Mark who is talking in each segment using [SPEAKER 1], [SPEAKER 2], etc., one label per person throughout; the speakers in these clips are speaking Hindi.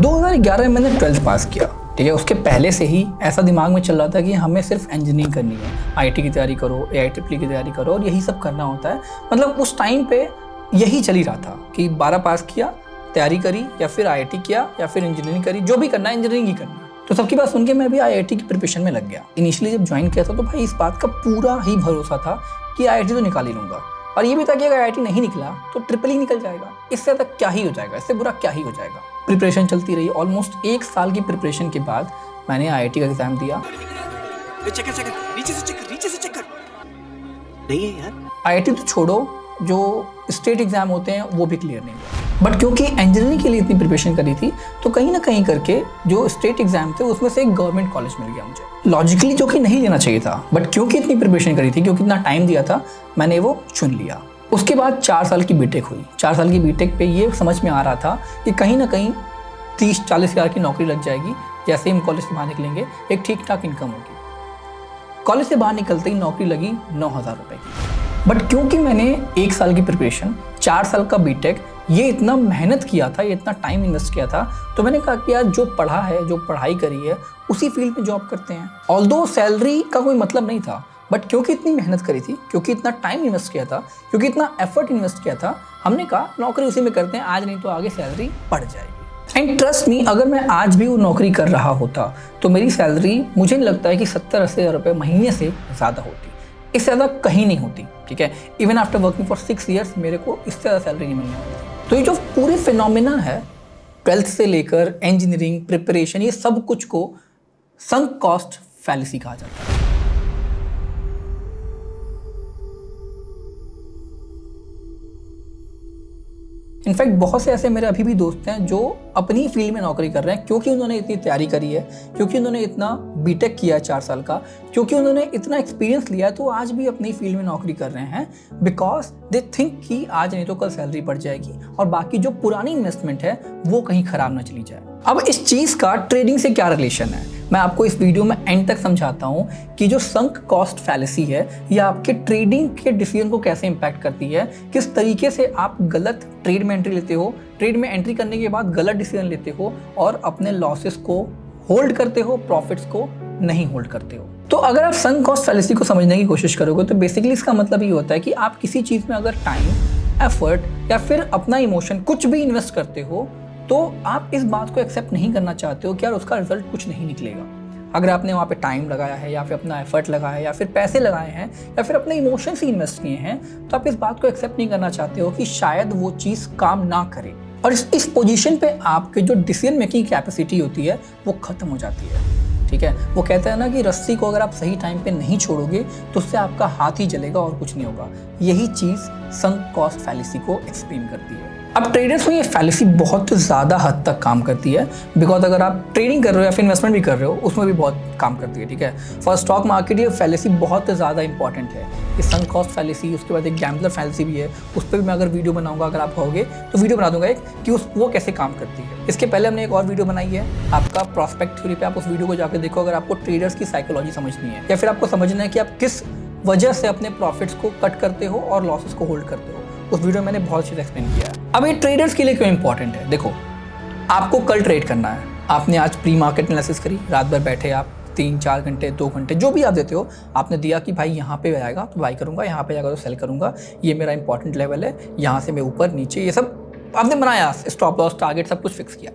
[SPEAKER 1] 2011 में मैंने 12th पास किया, ठीक है। उसके पहले से ही ऐसा दिमाग में चल रहा था कि हमें सिर्फ इंजीनियरिंग करनी है, आईटी की तैयारी करो, AIEEE की तैयारी करो और यही सब करना होता है। मतलब उस टाइम पे यही चल ही रहा था कि 12 पास किया, तैयारी करी, या फिर IIT किया, या फिर इंजीनियरिंग करी, जो भी करना है इंजीनियरिंग ही करना है। तो सबकी बात सुन के मैं भी IIT की प्रिपरेशन में लग गया। इनिशियली जब ज्वाइन किया था तो भाई इस बात का पूरा ही भरोसा था कि IIT तो निकाल ही लूँगा, और ये भी था कि अगर IIT नहीं निकला तो ट्रिपल ही निकल जाएगा, इससे ज़्यादा क्या ही हो जाएगा, इससे बुरा क्या ही हो जाएगा। प्रिपरेशन चलती रही। ऑलमोस्ट 1 साल की प्रिपरेशन के बाद मैंने IIT का एग्जाम दिया।
[SPEAKER 2] नहीं है यार।
[SPEAKER 1] IIT तो छोड़ो, जो स्टेट एग्जाम होते हैं वो भी क्लियर नहीं हुआ। बट क्योंकि इंजीनियरिंग के लिए इतनी प्रिपरेशन करी थी तो कहीं ना कहीं करके जो स्टेट एग्जाम थे उसमें से एक गवर्नमेंट कॉलेज मिल गया मुझे। लॉजिकली जो कि नहीं लेना चाहिए था, बट क्योंकि इतनी प्रिपरेशन करी थी, क्योंकि इतना टाइम दिया था, मैंने वो चुन लिया। उसके बाद 4 साल की बीटेक हुई। 4 साल की बीटेक पे ये समझ में आ रहा था कि कहीं ना कहीं 30-40 हज़ार की नौकरी लग जाएगी, जैसे ही हम कॉलेज से बाहर निकलेंगे एक ठीक ठाक इनकम होगी। कॉलेज से बाहर निकलते ही नौकरी लगी 9,000 रुपये की। बट क्योंकि मैंने 1 साल की प्रिपरेशन, 4 साल का बीटेक, ये इतना मेहनत किया था, ये इतना टाइम इन्वेस्ट किया था, तो मैंने कहा कि यार जो पढ़ा है, जो पढ़ाई करी है, उसी फील्ड में जॉब करते हैं। ऑल्दो सैलरी का कोई मतलब नहीं था, बट क्योंकि इतनी मेहनत करी थी, क्योंकि इतना टाइम इन्वेस्ट किया था, क्योंकि इतना एफर्ट इन्वेस्ट किया था, हमने कहा नौकरी उसी में करते हैं, आज नहीं तो आगे सैलरी बढ़ जाएगी। एंड ट्रस्ट मी, अगर मैं आज भी वो नौकरी कर रहा होता तो मेरी सैलरी मुझे नहीं लगता है कि 70-80 हज़ार रुपये महीने से ज़्यादा होती, इससे ज़्यादा कहीं नहीं होती, ठीक है। Even after working for 6 years मेरे को इससे ज़्यादा सैलरी नहीं मिलने वाली। तो ये जो पूरे फिनोमिना है, 12th से लेकर इंजीनियरिंग, प्रिपरेशन, ये सब कुछ को संक कॉस्ट फैलेसी कहा जाता है। इनफैक्ट बहुत से ऐसे मेरे अभी भी दोस्त हैं जो अपनी फील्ड में नौकरी कर रहे हैं, क्योंकि उन्होंने इतनी तैयारी करी है, क्योंकि उन्होंने इतना बीटेक किया है 4 साल का, क्योंकि उन्होंने इतना एक्सपीरियंस लिया है, तो आज भी अपनी फील्ड में नौकरी कर रहे हैं, बिकॉज दे थिंक कि आज नहीं तो कल सैलरी बढ़ जाएगी और बाकी जो पुरानी इन्वेस्टमेंट है वो कहीं खराब ना चली जाए। अब इस चीज़ का ट्रेडिंग से क्या रिलेशन है, मैं आपको इस वीडियो में एंड तक समझाता हूँ कि जो संक कॉस्ट फैलेसी है ये आपके ट्रेडिंग के डिसीजन को कैसे इंपैक्ट करती है, किस तरीके से आप गलत ट्रेड में एंट्री लेते हो, ट्रेड में एंट्री करने के बाद गलत डिसीजन लेते हो और अपने लॉसेस को होल्ड करते हो, प्रॉफिट्स को नहीं होल्ड करते हो। तो अगर आप संक कॉस्ट फैलेसी को समझने की कोशिश करोगे तो बेसिकली इसका मतलब ये होता है कि आप किसी चीज़ में अगर टाइम, एफर्ट या फिर अपना इमोशन कुछ भी इन्वेस्ट करते हो तो आप इस बात को एक्सेप्ट नहीं करना चाहते हो कि यार उसका रिजल्ट कुछ नहीं निकलेगा। अगर आपने वहाँ पे टाइम लगाया है या फिर अपना एफर्ट लगाया है या फिर पैसे लगाए हैं या फिर अपने इमोशंस ही इन्वेस्ट किए हैं, तो आप इस बात को एक्सेप्ट नहीं करना चाहते हो कि शायद वो चीज़ काम ना करे, और इस पोजीशन पे आपके जो डिसीजन मेकिंग कैपेसिटी होती है वो ख़त्म हो जाती है, ठीक है। वो कहते हैं ना कि रस्सी को अगर आप सही टाइम पे नहीं छोड़ोगे तो उससे आपका हाथ ही जलेगा और कुछ नहीं होगा। यही चीज़ संक कॉस्ट फैलेसी को एक्सप्लेन करती है। अब ट्रेडर्स में ये फैलेसी बहुत ज़्यादा हद तक काम करती है, बिकॉज अगर आप ट्रेडिंग कर रहे हो या फिर इन्वेस्टमेंट भी कर रहे हो उसमें भी बहुत काम करती है, ठीक है। फॉर स्टॉक मार्केट ये फैलेसी बहुत ज़्यादा इंपॉर्टेंट है, ये संक कॉस्ट फैलेसी। उसके बाद एक गैम्बलर फैलेसी भी है, उस पर भी मैं अगर वीडियो बनाऊंगा, अगर आप कहोगे तो वीडियो बना दूंगा एक कि वो कैसे काम करती है। इसके पहले हमने एक और वीडियो बनाई है आपका प्रॉस्पेक्ट थ्योरी पे, आप उस वीडियो को जाकर देखो अगर आपको ट्रेडर्स की साइकोलॉजी समझनी है या फिर आपको समझना है कि आप किस वजह से अपने प्रॉफिट्स को कट करते हो और लॉसेस को होल्ड करते हो। उस वीडियो में मैंने बहुत चीज़ एक्सप्लेन किया है। अब ये ट्रेडर्स के लिए क्यों इंपॉर्टेंट है, देखो आपको कल ट्रेड करना है, आपने आज प्री मार्केट एनालिसिस करी, रात भर बैठे आप 3-4 घंटे 2 घंटे जो भी आप देते हो, आपने दिया कि भाई यहाँ पे आएगा तो बाई करूँगा, यहाँ पे जाएगा तो सेल करूँगा, ये मेरा इंपॉर्टेंट लेवल है, यहाँ से मैं ऊपर नीचे ये सब आपने बनाया, स्टॉप लॉस टारगेट सब कुछ फिक्स किया।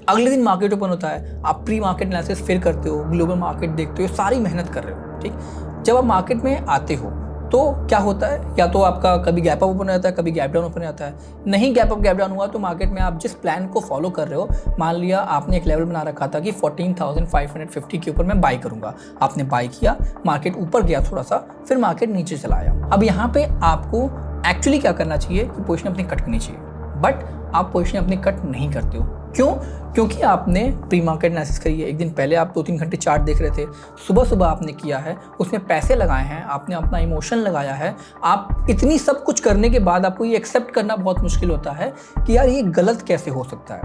[SPEAKER 1] अगले दिन मार्केट ओपन होता है, आप प्री मार्केट एनालिसिस फिर करते हो, ग्लोबल मार्केट देखते हो, सारी मेहनत कर रहे हो, ठीक। जब आप मार्केट में आते हो तो क्या होता है, या तो आपका कभी गैप अप ओपन हो जाता है, कभी गैप डाउन ओपन हो जाता है। नहीं गैप अप गैप डाउन हुआ तो मार्केट में आप जिस प्लान को फॉलो कर रहे हो, मान लिया आपने एक लेवल बना रखा था कि 14,550 के ऊपर मैं बाई करूंगा, आपने बाई किया, मार्केट ऊपर गया थोड़ा सा, फिर मार्केट नीचे चला आया। अब यहाँ पे आपको एक्चुअली क्या करना चाहिए कि पोजीशन अपनी कट करनी चाहिए, बट आप पोजीशन अपनी कट नहीं करते हो। क्यों? क्योंकि आपने प्री मार्केट एनालिसिस करी है, एक दिन पहले आप 2-3 घंटे चार्ट देख रहे थे, सुबह सुबह आपने किया है, उसमें पैसे लगाए हैं, आपने अपना इमोशन लगाया है। आप इतनी सब कुछ करने के बाद आपको ये एक्सेप्ट करना बहुत मुश्किल होता है कि यार ये गलत कैसे हो सकता है,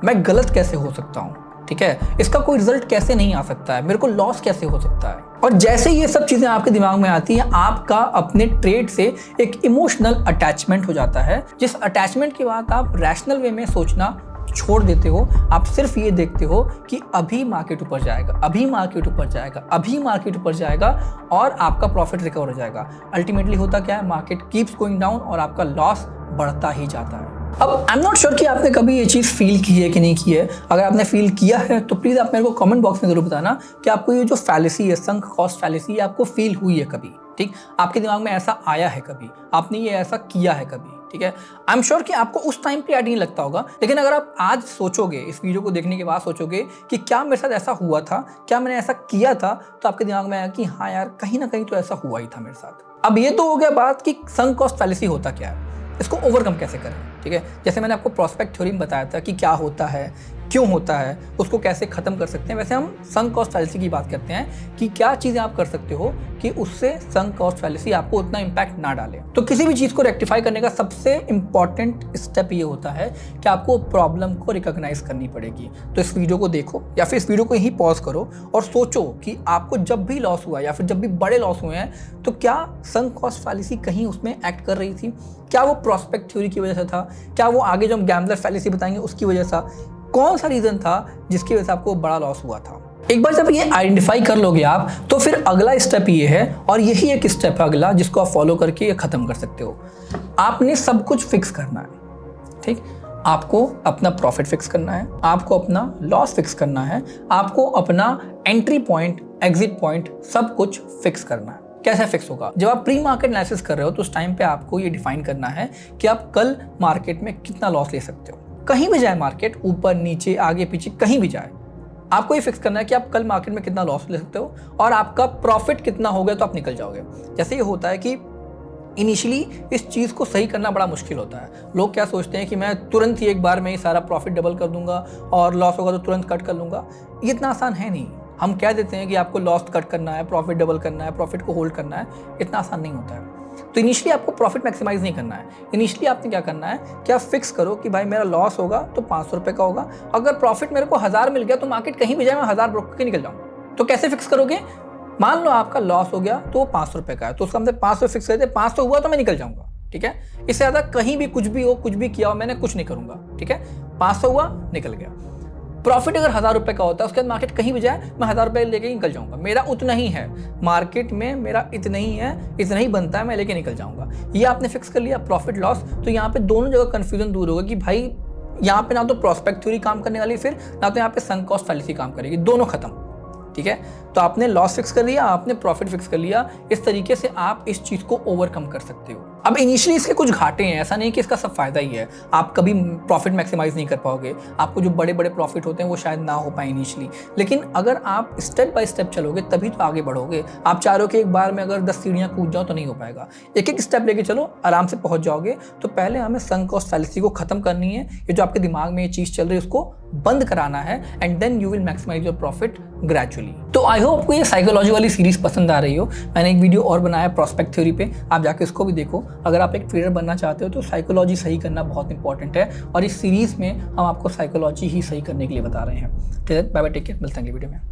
[SPEAKER 1] मैं गलत कैसे हो सकता हूँ, ठीक है, इसका कोई रिजल्ट कैसे नहीं आ सकता है, मेरे को लॉस कैसे हो सकता है। और जैसे ये सब चीज़ें आपके दिमाग में आती हैं, आपका अपने ट्रेड से एक इमोशनल अटैचमेंट हो जाता है, जिस अटैचमेंट के बाद आप रैशनल वे में सोचना छोड़ देते हो, आप सिर्फ ये देखते हो कि अभी मार्केट ऊपर जाएगा, अभी मार्केट ऊपर जाएगा, अभी मार्केट ऊपर जाएगा और आपका प्रॉफिट रिकवर हो जाएगा। अल्टीमेटली होता क्या है, मार्केट कीप्स गोइंग डाउन और आपका लॉस बढ़ता ही जाता है। अब आई एम नॉट श्योर कि आपने कभी ये चीज़ फील की है कि नहीं की है। अगर आपने फील किया है तो प्लीज़ आप मेरे को कमेंट बॉक्स में जरूर बताना कि आपको ये जो फैलेसी है, संक कॉस्ट फैलेसी, आपको फील हुई है कभी। ठीक, आपके दिमाग में ऐसा आया है कभी, आपने ये ऐसा किया है कभी। ठीक है, आई एम श्योर कि आपको उस टाइम पे नहीं लगता होगा, लेकिन अगर आप आज सोचोगे, इस वीडियो को देखने के बाद सोचोगे कि क्या मेरे साथ ऐसा हुआ था, क्या मैंने ऐसा किया था, तो आपके दिमाग में आया कि हाँ यार, कहीं ना कहीं तो ऐसा हुआ ही था मेरे साथ। अब ये तो हो गया बात कि संक कॉस्ट फैलेसी होता क्या है, इसको ओवरकम कैसे करें। ठीक है, जैसे मैंने आपको प्रॉस्पेक्ट थ्योरी में बताया था कि क्या होता है, क्यों होता है, उसको कैसे खत्म कर सकते हैं, वैसे हम संक कॉस्ट फैलेसी की बात करते हैं कि क्या चीज़ें आप कर सकते हो कि उससे संक कॉस्ट फैलेसी आपको उतना इम्पैक्ट ना डाले। तो किसी भी चीज़ को रेक्टिफाई करने का सबसे इंपॉर्टेंट स्टेप ये होता है कि आपको प्रॉब्लम को रिकॉग्नाइज करनी पड़ेगी। तो इस वीडियो को देखो या फिर इस वीडियो को यहीं पॉज करो और सोचो कि आपको जब भी लॉस हुआ या फिर जब भी बड़े लॉस हुए हैं तो क्या संक कॉस्ट फैलेसी कहीं उसमें एक्ट कर रही थी, क्या वो प्रॉस्पेक्ट थ्योरी की वजह से था, क्या वो आगे जो हम गैम्बलर फैलेसी बताएंगे उसकी वजह से, कौन सा रीजन था जिसकी वजह से आपको बड़ा लॉस हुआ था। एक बार जब ये आइडेंटिफाई कर लोगे आप, तो फिर अगला स्टेप ये है, और यही एक स्टेप है अगला जिसको आप फॉलो करके ये खत्म कर सकते हो। आपने सब कुछ फिक्स करना है। ठीक, आपको अपना प्रॉफिट फिक्स करना है, आपको अपना लॉस फिक्स करना है, आपको अपना एंट्री पॉइंट, एग्जिट पॉइंट, सब कुछ फिक्स करना है। कैसे फिक्स होगा? जब आप प्री मार्केट एनालिसिस कर रहे हो तो उस टाइम पे आपको ये डिफाइन करना है कि आप कल मार्केट में कितना लॉस ले सकते हो। कहीं भी जाए मार्केट, ऊपर नीचे आगे पीछे कहीं भी जाए, आपको ये फिक्स करना है कि आप कल मार्केट में कितना लॉस ले सकते हो और आपका प्रॉफिट कितना हो गया तो आप निकल जाओगे। जैसे ये होता है कि इनिशियली इस चीज़ को सही करना बड़ा मुश्किल होता है। लोग क्या सोचते हैं कि मैं तुरंत ही एक बार में ही सारा प्रॉफिट डबल कर दूंगा और लॉस होगा तो तुरंत कट कर लूँगा। ये इतना आसान है नहीं। हम कह देते हैं कि आपको लॉस कट करना है, प्रॉफिट डबल करना है, प्रॉफिट को होल्ड करना है, इतना आसान नहीं होता है। तो इनिशियली आपको प्रॉफिट मैक्सिमाइज नहीं करना है। इनिशियली आपने क्या करना है कि आप फिक्स करो कि भाई मेरा लॉस होगा तो 500 रुपये का होगा, अगर प्रॉफिट मेरे को 1000 मिल गया तो मार्केट कहीं भी जाए मैं 1000 ब्रोक के निकल जाऊँगा। तो कैसे फिक्स करोगे? मान लो आपका लॉस हो गया तो वो 500 रुपये का है, तो उसका हमने 500 फिक्स कर दिया, 500 हुआ तो मैं निकल जाऊँगा। ठीक है, इससे ज़्यादा कहीं भी कुछ भी हो, कुछ भी किया हो, मैंने कुछ नहीं करूँगा। ठीक है, 500 हुआ, निकल गया। प्रॉफिट अगर 1000 रुपये का होता है, उसके बाद मार्केट कहीं भी जाए मैं 1000 रुपये लेके निकल जाऊंगा, मेरा उतना ही है, मार्केट में मेरा इतना ही है, इतना ही बनता है, मैं लेके निकल जाऊंगा। ये आपने फिक्स कर लिया प्रॉफिट लॉस। तो यहाँ पे दोनों जगह कंफ्यूजन दूर होगा कि भाई यहाँ पे ना तो प्रॉस्पेक्ट थ्योरी काम करने वाली, फिर ना तो यहाँ पे संक कॉस्ट फैलेसी काम करेगी, दोनों खत्म। ठीक है, तो आपने लॉस फिक्स कर लिया, आपने प्रॉफिट फिक्स कर लिया। इस तरीके से आप इस चीज को ओवरकम कर सकते हो। अब इनिशियली इसके कुछ घाटे हैं, ऐसा नहीं कि इसका सब फायदा ही है। आप कभी प्रॉफिट मैक्सिमाइज नहीं कर पाओगे, आपको जो बड़े बड़े प्रॉफिट होते हैं वो शायद ना हो पाए इनिशियली, लेकिन अगर आप स्टेप बाय स्टेप चलोगे तभी तो आगे बढ़ोगे। आप चारों के एक बार में अगर 10 सीढ़ियाँ कूद जाओ तो नहीं हो पाएगा। एक एक स्टेप लेके चलो, आराम से पहुंच जाओगे। तो पहले हमें संक कॉस्ट फैलेसी को खत्म करनी है, ये जो आपके दिमाग में ये चीज चल रही है उसको बंद कराना है, and then you will maximise your profit gradually. तो आई होप आपको ये साइकोलॉजी वाली सीरीज पसंद आ रही हो। मैंने एक वीडियो और बनाया प्रॉस्पेक्ट थ्योरी पे, आप जाके इसको भी देखो। अगर आप एक ट्रेडर बनना चाहते हो तो साइकोलॉजी सही करना बहुत इंपॉर्टेंट है, और इस सीरीज में हम आपको साइकोलॉजी ही सही करने के लिए बता रहे हैं। बाय बाय, टेक केयर, मिलते हैं अगली वीडियो में।